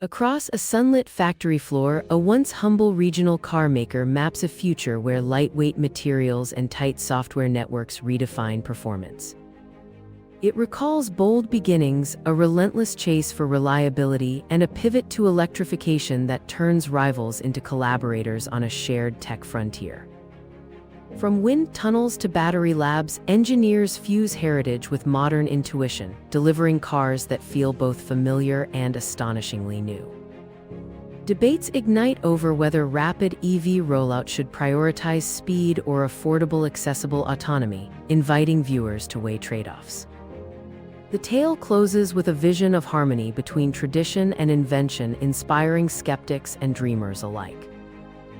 Across a sunlit factory floor, a once humble regional car maker maps a future where lightweight materials and tight software networks redefine performance. It recalls bold beginnings, a relentless chase for reliability, and a pivot to electrification that turns rivals into collaborators on a shared tech frontier. From wind tunnels to battery labs, engineers fuse heritage with modern intuition, delivering cars that feel both familiar and astonishingly new. Debates ignite over whether rapid EV rollout should prioritize speed or affordable, accessible autonomy, inviting viewers to weigh trade-offs. The tale closes with a vision of harmony between tradition and invention, inspiring skeptics and dreamers alike.